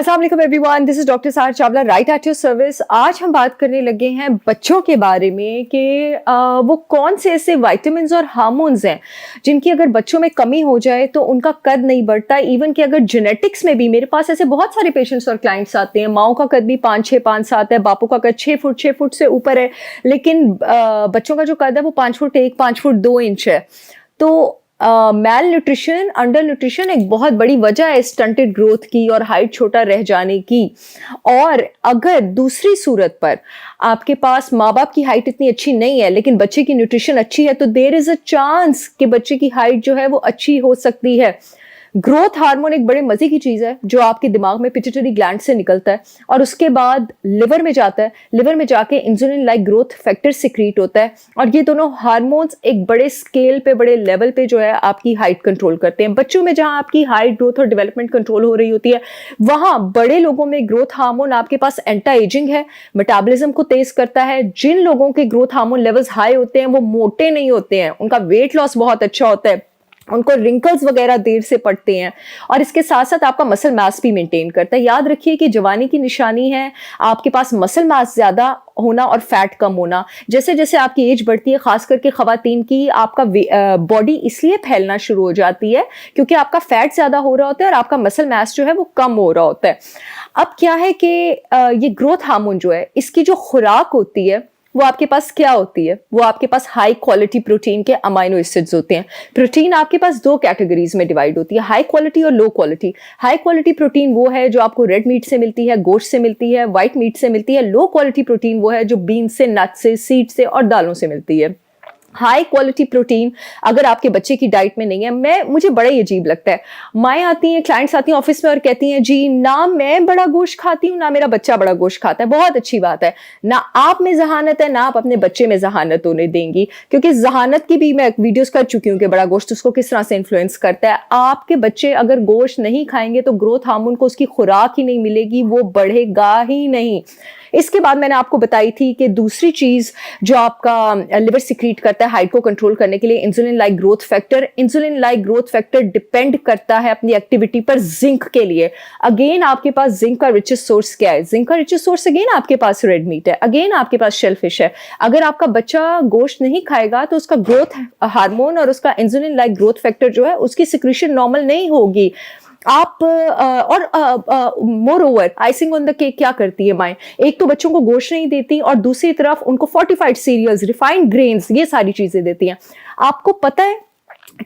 अस्सलाम वालेकुम everyone, this is doctor सार Chawla right at your service. आज हम बात करने लगे हैं बच्चों के बारे में कि वो कौन से ऐसे विटामिन्स और हार्मोन्स हैं जिनकी अगर बच्चों में कमी हो जाए तो उनका कद नहीं बढ़ता। इवन कि अगर जेनेटिक्स में भी, मेरे पास ऐसे बहुत सारे पेशेंट्स और क्लाइंट्स आते हैं, माओ का कद भी 5'6", 5'7" है, बापू का कद 6 फुट से ऊपर है, लेकिन बच्चों का जो कद है वो 5 फुट 1, 5 फुट 2 इंच है। तो मैल न्यूट्रिशन, अंडर न्यूट्रिशन एक बहुत बड़ी वजह है स्टंटेड ग्रोथ की और हाइट छोटा रह जाने की। और अगर दूसरी सूरत पर आपके पास माँ बाप की हाइट इतनी अच्छी नहीं है लेकिन बच्चे की न्यूट्रिशन अच्छी है, तो देयर इज अ चांस कि बच्चे की हाइट जो है वो अच्छी हो सकती है। ग्रोथ हार्मोन एक बड़े मजे की चीज है जो आपके दिमाग में पिट्यूटरी ग्लैंड से निकलता है और उसके बाद लिवर में जाता है। लिवर में जाके insulin like growth factor secrete होता है और ये दोनों हार्मोन्स एक बड़े स्केल पे, बड़े लेवल पे जो है आपकी हाइट कंट्रोल करते हैं। बच्चों में जहां आपकी हाइट, ग्रोथ और डेवलपमेंट कंट्रोल हो रही होती है, वहां बड़े लोगों में ग्रोथ हार्मोन आपके पास एंटी एजिंग है, मेटाबॉलिज्म को तेज करता है। जिन लोगों के ग्रोथ हार्मोन लेवल्स हाई होते हैं वो मोटे नहीं होते हैं, उनका वेट लॉस बहुत अच्छा होता है, उनको रिंकल्स वगैरह देर से पड़ते हैं और इसके साथ साथ आपका मसल मास भी मेंटेन करता है। याद रखिए कि जवानी की निशानी है आपके पास मसल मास ज्यादा होना और फैट कम होना। जैसे जैसे आपकी एज बढ़ती है, खास करके खवातीन की, आपका बॉडी इसलिए फैलना शुरू हो जाती है क्योंकि आपका फैट ज्यादा हो रहा होता है और आपका मसल मास जो है वो कम हो रहा होता है। अब क्या है कि ये ग्रोथ हार्मोन जो है, इसकी जो खुराक होती है वो आपके पास क्या होती है? वो आपके पास हाई क्वालिटी प्रोटीन के अमाइनो एसिड्स होते हैं। प्रोटीन आपके पास दो कैटेगरीज में डिवाइड होती है, हाई क्वालिटी और low quality. High quality protein वो है जो आपको रेड मीट से मिलती है, गोश्त से मिलती है, व्हाइट मीट से मिलती है। लो क्वालिटी प्रोटीन वो है जो बीन से, नट से, सीड से और दालों से मिलती है। हाई क्वालिटी प्रोटीन अगर आपके बच्चे की डाइट में नहीं है, मुझे बड़ा ही अजीब लगता है। माएँ आती हैं, क्लाइंट्स आती हैं ऑफिस में और कहती हैं जी ना मैं बड़ा गोश्त खाती हूँ ना मेरा बच्चा बड़ा गोश्त खाता है। बहुत अच्छी बात है, ना आप में जहानत है ना आप अपने बच्चे में जहानत होने देंगी, क्योंकि जहानत की भी मैं वीडियोस कर चुकी हूँ कि बड़ा गोश्त उसको किस तरह से इन्फ्लुएंस करता है। आपके बच्चे अगर गोश्त नहीं खाएंगे तो ग्रोथ हार्मोन को उसकी खुराक ही नहीं मिलेगी, वो बढ़ेगा ही नहीं। इसके बाद मैंने आपको बताई थी कि दूसरी चीज जो आपका लिवर सिक्रीट करता है हाइट को कंट्रोल करने के लिए, insulin like growth factor. Insulin like growth factor depend करता है अपनी एक्टिविटी पर जिंक के लिए। अगेन आपके पास जिंक का रिचेस्ट सोर्स क्या है? जिंक का रिचेस्ट सोर्स अगेन आपके पास रेड मीट है, अगेन आपके पास शेलफिश है। अगर आपका बच्चा गोश्त नहीं खाएगा तो उसका ग्रोथ हार्मोन और उसका इंसुलिन लाइक ग्रोथ फैक्टर जो है उसकी सिक्रीशन नॉर्मल नहीं होगी। आप more over icing on the cake क्या करती है माएँ? एक तो बच्चों को गोश्त नहीं देती और दूसरी तरफ उनको फोर्टिफाइड सीरियल्स, रिफाइंड ग्रेन्स, ये सारी चीजें देती हैं। आपको पता है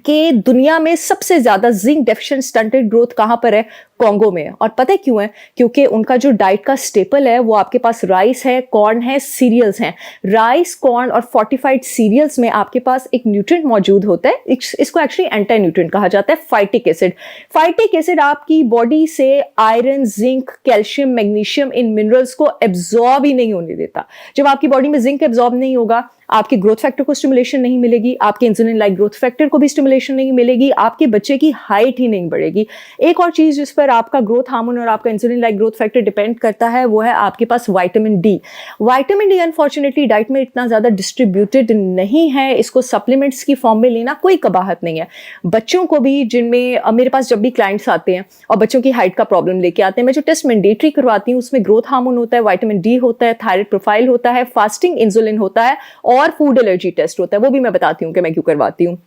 कि दुनिया में सबसे ज्यादा जिंक डेफिशिएंट स्टंटेड ग्रोथ कहां पर है? कॉन्गो में। और पता है क्यों है? क्योंकि उनका जो डाइट का स्टेपल है वो आपके पास राइस है, कॉर्न है, सीरियल्स हैं। राइस, कॉर्न और फोर्टिफाइड सीरियल्स में आपके पास एक न्यूट्रिएंट मौजूद होता है, इसको एक्चुअली एंटी न्यूट्रिएंट कहा जाता है, फाइटिक एसिड। फाइटिक एसिड आपकी बॉडी से आयरन, जिंक, कैल्शियम, मैग्नीशियम, इन मिनरल्स को एब्जॉर्ब ही नहीं होने देता। जब आपकी बॉडी में जिंक एब्जॉर्ब नहीं होगा, आपके ग्रोथ फैक्टर को स्टिमुलेशन नहीं मिलेगी, आपके इंसुलिन लाइक ग्रोथ फैक्टर को भी स्टिमुलेशन नहीं मिलेगी, आपके बच्चे की हाइट ही नहीं बढ़ेगी। एक और चीज जिस पर आपका ग्रोथ हार्मोन और आपका insulin like growth factor depend करता है वो है आपके पास vitamin D. Vitamin D unfortunately diet में इतना ज्यादा डिस्ट्रीब्यूटेड नहीं है, इसको सप्लीमेंट्स की फॉर्म में लेना कोई कबाहत नहीं है। बच्चों को भी, जिनमें मेरे पास जब भी क्लाइंट्स आते हैं और बच्चों की हाइट का प्रॉब्लम लेके आते हैं, मैं जो टेस्ट मैंडेटरी करवाती हूँ उसमें ग्रोथ हार्मोन होता है, विटामिन डी होता है, थायराइड प्रोफाइल होता है, फास्टिंग इंसुलिन होता है और फूड एलर्जी टेस्ट होता है। वो भी मैं बताती हूँ कि मैं क्यों करवाती हूँ।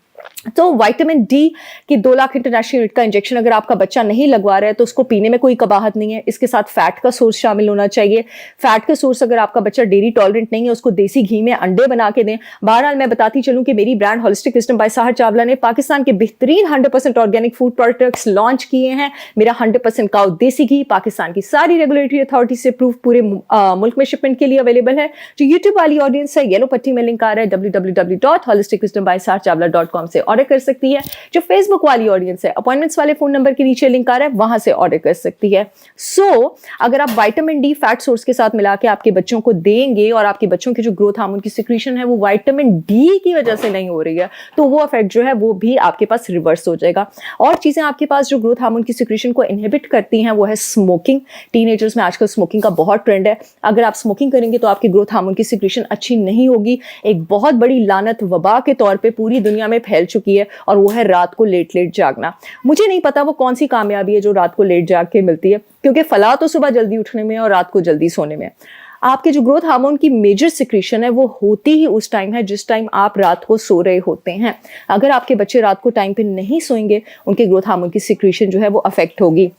तो विटामिन डी की 2 लाख इंटरनेशनल यूनिट का इंजेक्शन अगर आपका बच्चा नहीं लगवा रहा है तो उसको पीने में कोई कबाहत नहीं है। इसके साथ फैट का सोर्स शामिल होना चाहिए। फैट का सोर्स अगर आपका बच्चा डेयरी टॉलरेंट नहीं है, उसको देसी घी में अंडे बना के दें। बहरहाल मैं बताती चलूं कि मेरी brand holistic wisdom by Sahar Chawla ने पाकिस्तान के बेहतरीन 100% ऑर्गेनिक फूड प्रोडक्ट्स लॉन्च किए हैं। मेरा 100% काउ देसी घी पाकिस्तान की सारी रेगुलेटरी अथॉरिटी से अप्रूव पूरे मुल्क में शिपमेंट के लिए अवेलेबल है। जो यूट्यूब वाली ऑडियंस है, येलो पट्टी में लिंक आ रहा है www.holisticwisdombysaharchavla.com से ऑर्डर कर सकती है। जो फेसबुक वाली ऑडियंस है, अपॉइंटमेंट्स वाले फोन नंबर के नीचे लिंक आ रहा है, वहां से ऑर्डर कर सकती है। अगर आप विटामिन डी फैट सोर्स के साथ मिला के आपके बच्चों को देंगे और आपके बच्चों की जो ग्रोथ हार्मोन की सिक्रीशन है वो विटामिन डी की वजह से नहीं हो रही है, तो वो इफेक्ट जो है वो भी आपके पास रिवर्स हो जाएगा। और चीजें आपके पास जो ग्रोथ हार्मोन की सिक्रीशन को इनहिबिट करती हैं वो है स्मोकिंग। टीनेजर्स में आजकल स्मोकिंग का बहुत ट्रेंड है। अगर आप स्मोकिंग करेंगे तो आपकी ग्रोथ हार्मोन की सिक्रीशन अच्छी नहीं होगी। एक बहुत बड़ी लानत वबा के तौर पर पूरी दुनिया में फैल चुकी है, और वो है रात को लेट लेट जागना। मुझे नहीं पता वो कौन सी कामयाबी है जो रात को लेट जाग के मिलती है, क्योंकि फलाह तो सुबह जल्दी उठने में और रात को जल्दी सोने में। आपके जो ग्रोथ हार्मोन की मेजर सिक्रीशन है वो होती ही उस टाइम है जिस टाइम आप रात को सो रहे होते हैं। अगर आपके बच्चे रात को टाइम पे नहीं सोएंगे, उनके ग्रोथ हार्मोन की सिक्रीशन जो है वो अफेक्ट होगी।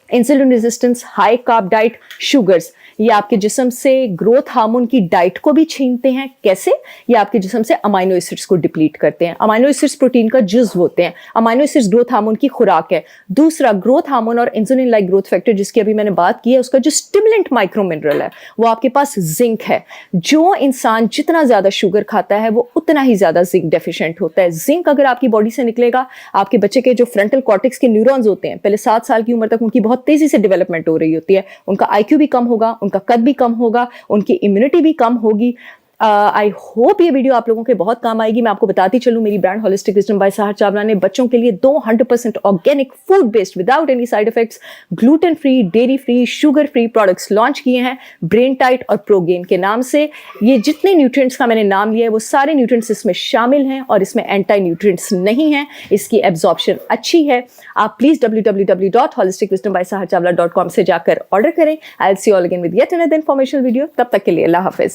Insulin resistance, high carb diet, sugars, ये आपके जिस्म से ग्रोथ हार्मोन की डाइट को भी छीनते हैं। कैसे? ये आपके जिस्म से अमाइनो एसिड्स को डिप्लीट करते हैं। अमाइनो एसिड्स प्रोटीन का जुज़्व होते हैं। अमाइनो एसिड्स ग्रोथ हार्मोन की खुराक है। दूसरा, ग्रोथ हार्मोन और इंसुलिन लाइक ग्रोथ फैक्टर जिसकी अभी मैंने बात की है, उसका जो स्टिमुलेंट माइक्रो मिनरल है वो आपके पास जिंक है। जो इंसान जितना ज्यादा शुगर खाता है वो उतना ही ज्यादा जिंक डेफिशिएंट होता है। जिंक अगर आपकी बॉडी से निकलेगा, आपके बच्चे के जो फ्रंटल कॉर्टेक्स के न्यूरॉन्स होते हैं, पहले 7 साल की उम्र तक उनकी बहुत तेजी से डेवलपमेंट हो रही होती है, उनका आईक्यू भी कम होगा, उनका कद भी कम होगा, उनकी इम्यूनिटी भी कम होगी। आई होप ये वीडियो आप लोगों के बहुत काम आएगी। मैं आपको बताती चलूं, मेरी ब्रांड होलिस्टिक विजडम बाय सहर चावला ने बच्चों के लिए 200% organic food based without any side effects, gluten free, dairy free, sugar free products launch किए हैं ब्रेन टाइट और प्रोगेन के नाम से। ये जितने न्यूट्रिएंट्स का मैंने नाम लिया है वो सारे न्यूट्रिएंट्स इसमें शामिल हैं और इसमें एंटी न्यूट्रिएंट्स नहीं हैं। इसकी एब्जॉर्प्शन अच्छी है। आप प्लीज www.holisticwisdombysaharchavla.com से जाकर ऑर्डर करें। I will see you all again with yet another informational video. तब तक के लिए अल्लाह हाफिज।